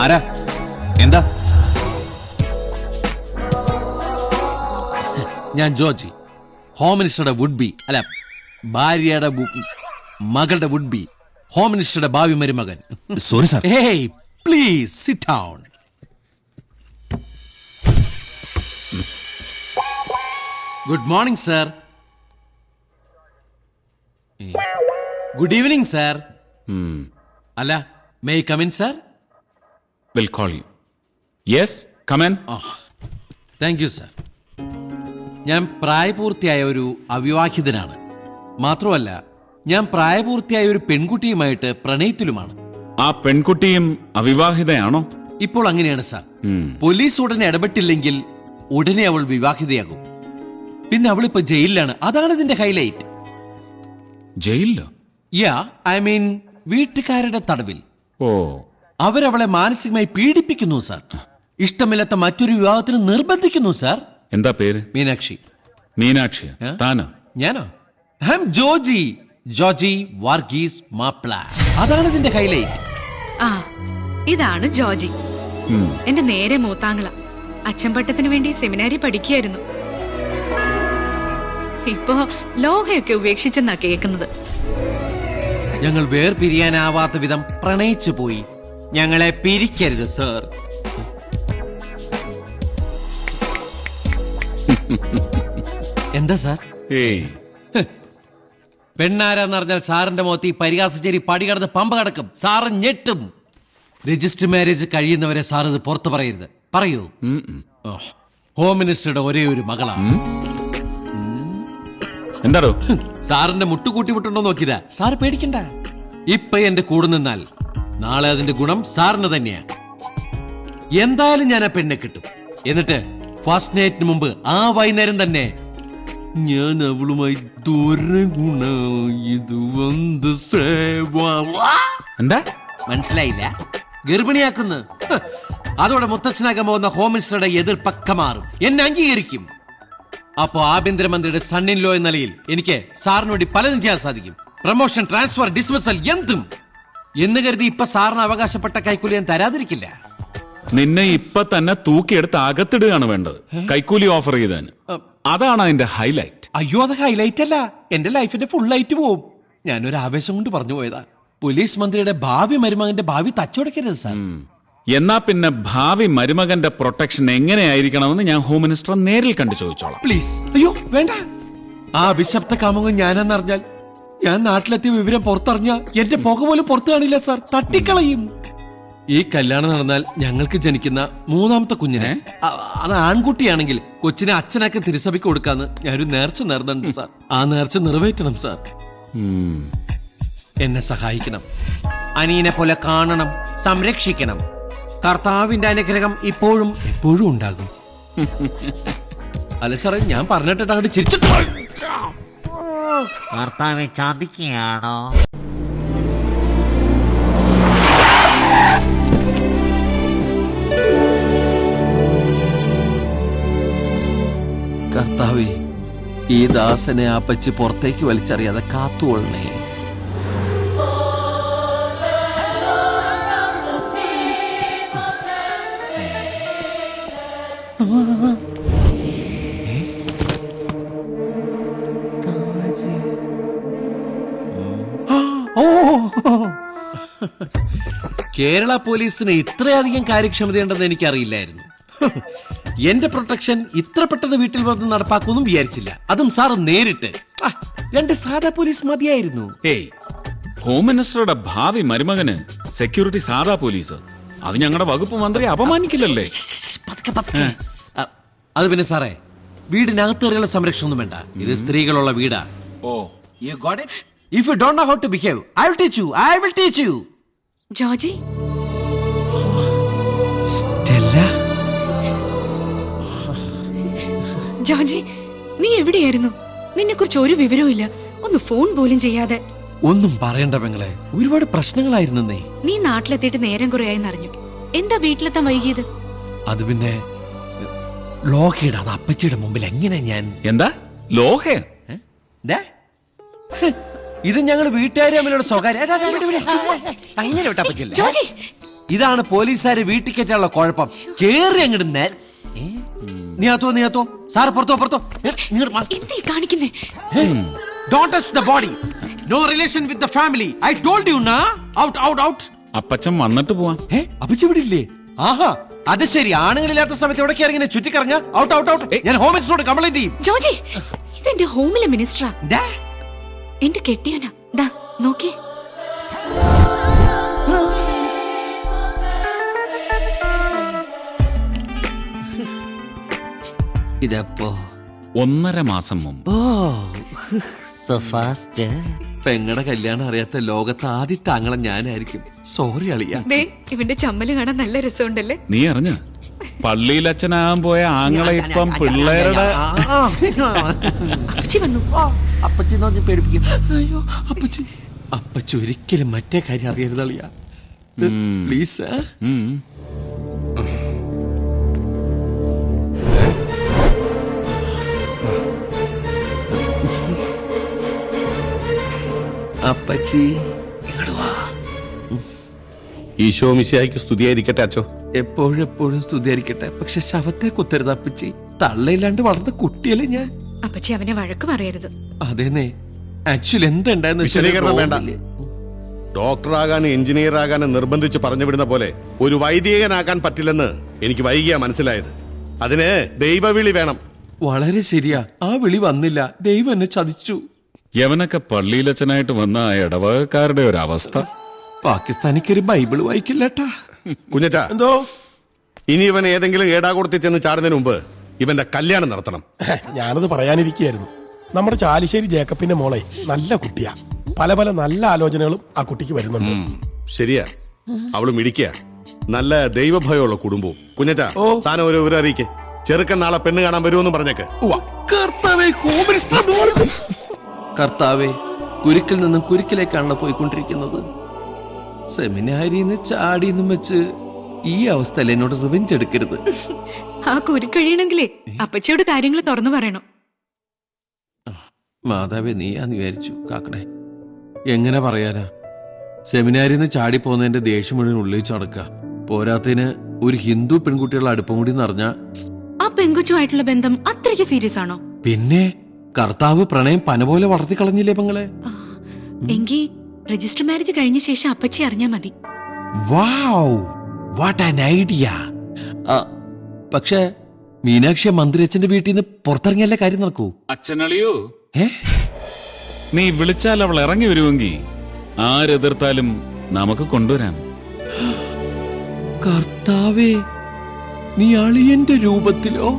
ആരാ? എന്താ? ഞാൻ ജോർജി, ഹോം മിനിസ്റ്ററുടെ വുഡ് ബി, അല്ല ഭാര്യയുടെ മകളുടെ വുഡ് ബി, ഹോം മിനിസ്റ്ററുടെ ഭാവി മരുമകൻ. Sorry sir. Hey please sit down. Good morning sir. Good evening sir. അല്ല, may I come in sir? Will call you. Yes, come in. Thank you sir. ഞാൻ പ്രായപൂർത്തിയായ ഒരു അവിവാഹിതനാണ്. മാത്രമല്ല, ഞാൻ പ്രായപൂർത്തിയായ ഒരു പെൺകുട്ടിയുമായിട്ട് പ്രണയത്തിലുമാണ്. ആ പെൺകുട്ടിയും അവിവാഹിതയാണോ? ഇപ്പോൾ അങ്ങനെയാണ് സാർ. പോലീസ് ഉടനെ ഇടപെട്ടില്ലെങ്കിൽ ഉടനെ അവൾ വിവാഹിതയാകും. പിന്നെ അവളിപ്പോ ജയിലിലാണ്. അതാണ് ഇതിന്റെ ഹൈലൈറ്റ്. ജയിലിലോ? യാ, ഐ മീൻ വീട്ടുകാരുടെ തടവിൽ. ഓ, അവരവളെ മാനസികമായി പീഡിപ്പിക്കുന്നു സാർ. ഇഷ്ടമില്ലാത്ത മറ്റൊരു വിവാഹത്തിന് നിർബന്ധിക്കുന്നു സാർ. എന്താ പേര്? മീനാക്ഷി. മീനാക്ഷി. താനോ? ഞാനോ? I am Georgie. ജോർജി വർഗീസ് മാപ്ല. അതാണ് ഇതിന്റെ ഹൈലൈറ്റ്. ആ, ഇതാണ് ജോർജി. എന്റെ നേരെ മൂത്താങ്ങള. അച്ചമ്പട്ടത്തിന് വേണ്ടി സെമിനാരി പഠിക്കുകയായിരുന്നു. ഇപ്പോ ലോഹയൊക്കെ ഉപേക്ഷിച്ചെന്നാ കേൾക്കുന്നത്. ഞങ്ങൾ വേർപിരിയാനാവാത്ത വിധം പ്രണയിച്ചു പോയി. ഞങ്ങളെ പിരിക്കരുത് സർ. എന്താ സാർ? പെണ്ണാരാന്ന് പറഞ്ഞാൽ സാറിന്റെ മുഖത്ത് ഈ പരിഹാസച്ചേരി പടി കടന്ന് പമ്പ കടക്കും. സാറ് ഞെട്ടും. രജിസ്റ്റർ മാരേജ് കഴിയുന്നവരെ സാർ ഇത് പുറത്തു പറയരുത്. പറയൂ. ഹോം മിനിസ്റ്ററുടെ ഒരേ ഒരു മകളാണ്. എന്താടോ? സാറിന്റെ മുട്ടുകൂട്ടി വിട്ടുണ്ടോ നോക്കിയതാ. സാറ് പേടിക്കണ്ട. ഇപ്പൊ എന്റെ കൂടെ നിന്നാൽ നാളെ അതിന്റെ ഗുണം സാറിന് തന്നെയാ. എന്തായാലും ഞാൻ ആ പെണ്ണെ കിട്ടും. എന്നിട്ട് ഫസ്റ്റ് നൈറ്റിന് മുമ്പ് ആ വൈകുന്നേരം തന്നെ ഞാൻ അവളുമായി എന്താ മനസ്സിലായില്ല? ഗർഭിണിയാക്കുന്നു. അതോടെ മുത്തച്ഛനാകാൻ പോകുന്ന ഹോം മിനിസ്റ്ററുടെ എതിർപ്പക്ക മാറും. എന്നെ അംഗീകരിക്കും. അപ്പോ ആഭ്യന്തരമന്ത്രിയുടെ സൺ ഇൻ ലോ എന്ന നിലയിൽ എനിക്ക് സാറിന് വേണ്ടി പലതും ചെയ്യാൻ സാധിക്കും. പ്രൊമോഷൻ, ട്രാൻസ്ഫർ, ഡിസ്മിസൽ, എന്തും. എന്ന് കരുതി ഇപ്പൊ സാറിന് അവകാശപ്പെട്ട കൈക്കൂലി ഞാൻ തരാതിരിക്കില്ല. നിന്നെ ഇപ്പൊ തന്നെ തൂക്കിയെടുത്ത് അകത്തിടുകയാണ് വേണ്ടത്, കൈക്കൂലി ഓഫർ ചെയ്താൻ. അതാണ് അതിന്റെ ഹൈലൈറ്റ്. അയ്യോ, അത് ഹൈലൈറ്റ് അല്ല, എന്റെ ലൈഫിന്റെ ഫുൾ ലൈറ്റ് പോവും. ഞാനൊരു ആവേശം കൊണ്ട് പറഞ്ഞു പോയതാ. പോലീസ് മന്ത്രിയുടെ ഭാവി മരുമകന്റെ ഭാവി തച്ചുടക്കരുത് സാർ. എന്നാ പിന്നെ ഭാവി മരുമകന്റെ പ്രൊട്ടക്ഷൻ എങ്ങനെയായിരിക്കണമെന്ന് ഞാൻ ഹോം മിനിസ്റ്റർ നേരിൽ കണ്ടു ചോദിച്ചോളാം. പ്ലീസ്. അയ്യോ വേണ്ട. ആ അഭിശപ്ത കാമുകൻ ഞാനെന്നറിഞ്ഞാൽ, ഞാൻ നാട്ടിലെത്തിയ വിവരം പുറത്തറിഞ്ഞ എന്റെ പുക പോലും പുറത്തു കാണില്ല സാർ. തട്ടിക്കളയും. ഈ കല്യാണം നടന്നാൽ ഞങ്ങൾക്ക് ജനിക്കുന്ന മൂന്നാമത്തെ കുഞ്ഞിനെ, അത് ആൺകുട്ടിയാണെങ്കിൽ കൊച്ചിനെ അച്ഛനാക്കി തിരുസഭയ്ക്ക് കൊടുക്കാന്ന് ഞാനൊരു നേർച്ച നേർന്നുണ്ട് സാർ. ആ നേർച്ച നിറവേറ്റണം സാർ. എന്നെ സഹായിക്കണം. അനിയനെ പോലെ കാണണം, സംരക്ഷിക്കണം. കർത്താവിന്റെ അനുഗ്രഹം ഇപ്പോഴും എപ്പോഴും ഉണ്ടാകും. അല്ല സാറേ, ഞാൻ പറഞ്ഞിട്ട് അങ്ങോട്ട് ചിരിച്ചിട്ട് കർത്താവെ ചതിക്കുകയാണോ? കർത്താവേ, ഈ ദാസനെ ആപ്പച്ച് പുറത്തേക്ക് വലിച്ചറിയാതെ കാത്തുകൊള്ളണേ. കേരള പോലീസിന് ഇത്രയധികം കാര്യക്ഷമതയുണ്ടെന്ന് എനിക്കറിയില്ലായിരുന്നു. എന്റെ പ്രൊട്ടക്ഷൻ ഇത്ര പെട്ടെന്ന് വീട്ടിൽ വന്ന് നടപ്പാക്കുമെന്നും വിചാരിച്ചില്ല. അതും സാറ് നേരിട്ട്. 2 സാധാ പോലീസ് മതിയായിരുന്നു. ഏയ്, ഹോം മിനിസ്റ്ററുടെ ഭാവി മരുമകന് സെക്യൂരിറ്റി സാധാ പോലീസ്, അത് ഞങ്ങളുടെ വകുപ്പ് മന്ത്രി അപമാനിക്കില്ലല്ലേ? അത് പിന്നെ സാറേ, വീടിനകത്ത് കയറിയുള്ള സംരക്ഷണം ഒന്നും വേണ്ട. ഇത് സ്ത്രീകളുള്ള വീടാ. ഓ, You got it? If you don't know how to behave, I will teach you. I will teach you. Georgie, Stella. Georgie, നീ എവിടെയായിരുന്നു? നിന്നെ കുറിച്ച് ഒരു വിവരവും ഇല്ല. ഒന്ന് ഫോൺ പോലും ചെയ്യാതെ. ഒന്നും പറയണ്ട പെങ്ങളെ, ഒരുപാട് പ്രശ്നങ്ങളായിരുന്നേ. നീ നാട്ടിലെത്തിയിട്ട് നേരം കുറയായെന്ന് അറിഞ്ഞു. എന്താ വീട്ടിലെത്താൻ വൈകിയത്? അത് പിന്നെ ലോഹയുടെ, അത് അപ്പച്ചിയുടെ മുമ്പിൽ എങ്ങനെ ഞാൻ. എന്താ ലോഹേ? ഇത് ഞങ്ങൾ വീട്ടുകാരെ തമ്മിലുള്ള സ്വകാര്യ. അങ്ങനെ വിട്ടാ പറ്റില്ല. ജോർജി, ഇതാണ് പോലീസുകാരെ വീട്ടിൽ കയറ്റാനുള്ള കുഴപ്പം. കേറി അങ്ങോട്ട് നീയാത്തോ സാറ് പുറത്തോ എന്തീ കാണിക്കുന്നേ? Don't touch the body. No relation with the family. I told you നാ. ഔട്ട്. അപ്പച്ചൻ വന്നിട്ട് പോവാം. അപ്പച്ചി ഇവിടെ ഇല്ലേ? ആഹാ, അത് ശരി. ആണുങ്ങളില്ലാത്ത സമയത്ത് എവിടെ ഇറങ്ങി ചുറ്റിക്കറങ്ങ. ഔട്ട്. ഞാൻ ഹോം മിനിസ്റ്ററോട് കംപ്ലൈന്റ് ചെയ്യും. ജോജി, ഇതെന്റെ ഹോമിലെ മിനിസ്റ്ററാ. ദാ, എന്റെ കെട്ടിയവനാ. ദാ നോക്കി. ഇതപ്പോ 1.5 മാസം മുമ്പ്. So fast. പെങ്ങടെ കല്യാണം അറിയാത്ത ലോകത്ത് ആദ്യത്തെ ആങ്ങളെ ഞാനായിരിക്കും. സോറി അളിയ. ദേ, ഇവന്റെ ചമ്മല് കാണാൻ നല്ല രസമുണ്ടല്ലേ? നീ അറിഞ്ഞ പള്ളിയിൽ അച്ഛനാകാൻ പോയ ആങ്ങളെ ഇപ്പം പിള്ളേരുടെ അപ്പച്ചി വന്നു. അപ്പച്ചി നോക്കി പേടിപ്പിക്കും. അയ്യോ, അപ്പച്ചി ഒരിക്കലും മറ്റേ കാര്യം അറിയരുത് അളിയ. പ്ലീസ്. ഉം. അപ്പച്ചി ഈശോ മിശിഹായ്ക്ക് സ്തുതിയായിരിക്കട്ടെ അച്ചോ. എപ്പോഴും സ്തുതിയായിരിക്കട്ടെ. പക്ഷെ ശവത്തെ കുത്തരുത് അപ്പച്ചി. തള്ളയില്ലാണ്ട് വളർന്ന കുട്ടിയല്ലേ ഞാൻ. അപ്പച്ചി അവനെ വഴക്ക് പറയരുത്. അതേന്നെ, ആക്ച്വലി എന്തുണ്ടായെന്ന് വിശദീകരണം വേണ്ട. ഡോക്ടറാകാനും എഞ്ചിനീയർ ആകാനും നിർബന്ധിച്ച് പറഞ്ഞു വിടുന്ന പോലെ ഒരു വൈദികനാകാൻ പറ്റില്ലെന്ന് എനിക്ക് വൈകിയാ മനസ്സിലായത്. അതിന് ദൈവവിളി വേണം. വളരെ ശരിയാ. ആ വിളി വന്നില്ല. ദൈവം എന്നെ ചതിച്ചു. യവനൊക്കെ പള്ളിയിലച്ഛനായിട്ട് വന്ന ആ ഇടവകക്കാരുടെ ഒരു അവസ്ഥ. പാകിസ്ഥാനിക്കൊരു ബൈബിള് വായിക്കില്ലട്ടാ. കുഞ്ഞച്ചാ, എന്തോ ഇനി ഇവൻ ഏതെങ്കിലും ഏടാകൂടത്തി ചെന്ന് ചാടുന്നതിന് മുമ്പ് ഇവന്റെ കല്യാണം നടത്തണം. ഞാനത് പറയാനിരിക്കുകയായിരുന്നു. നമ്മുടെ ചാലിശ്ശേരി ജേക്കബിന്റെ മോളെ നല്ല കുട്ടിയാ. പല നല്ല ആലോചനകളും ആ കുട്ടിക്ക് വരുന്നുണ്ട്. ശരിയാ, അവള് മിടിക്കുക. നല്ല ദൈവഭയമുള്ള കുടുംബവും. കുഞ്ഞച്ചാ, താൻ ഒരു വിവരം അറിയിക്കേ. ചെറുക്കൻ നാളെ പെണ്ണ് കാണാൻ വരുമെന്നും പറഞ്ഞേക്ക്. കർത്താവേ, കുരുക്കിൽ നിന്നും കുരുക്കിലേക്കാണല്ലോ പോയിക്കൊണ്ടിരിക്കുന്നത്. സെമിനാരിന്ന് ചാടിയെന്നും വെച്ച് ഈ അവസ്ഥയിൽ എന്നോട് റിവെഞ്ച് എടുക്കരുത്. ആ കുരുക്കഴിയണെങ്കിലേ അപ്പച്ചിയോട് കാര്യങ്ങൾ തുറന്നു പറയണം. മാതാവേ, നീയാന്ന് വിചാരിച്ചു കാക്കണേ. എങ്ങനെ പറയാനാ? സെമിനാരിന്ന് ചാടി പോകുന്നതിന്റെ ദേഷ്യം മുഴുവൻ ഉള്ളിച്ച് നടക്കുക. പോരാത്തിന് ഒരു ഹിന്ദു പെൺകുട്ടികളുടെ അടുപ്പം കൂടി നിറഞ്ഞ. ആ പെങ്കൊച്ചുമായിട്ടുള്ള ബന്ധം അത്രയ്ക്ക് സീരിയസ് ആണോ? പിന്നെ കർത്താവ് പ്രണയം പന പോലെ വളർത്തിക്കളഞ്ഞില്ലേ പെങ്ങളെ? എങ്കി രജിസ്റ്റർ മാരേജ് കഴിഞ്ഞ ശേഷം അപ്പച്ചി അറിഞ്ഞാ മതി. വാവ്, വാട്ട് ആൻ ഐഡിയ. പക്ഷെ മീനാക്ഷി മന്ത്രിയച്ഛന്റെ വീട്ടിൽ നിന്ന് പുറത്തിറങ്ങിയല്ലേ കാര്യം നടക്കൂ. അച്ഛനളിയോ, നീ വിളിച്ചാൽ അവൾ ഇറങ്ങി വരുമെങ്കിൽ ആരെതിർത്താലും നമുക്ക് കൊണ്ടുവരാം. കർത്താവേ, നീ അളിയന്റെ രൂപത്തിലോ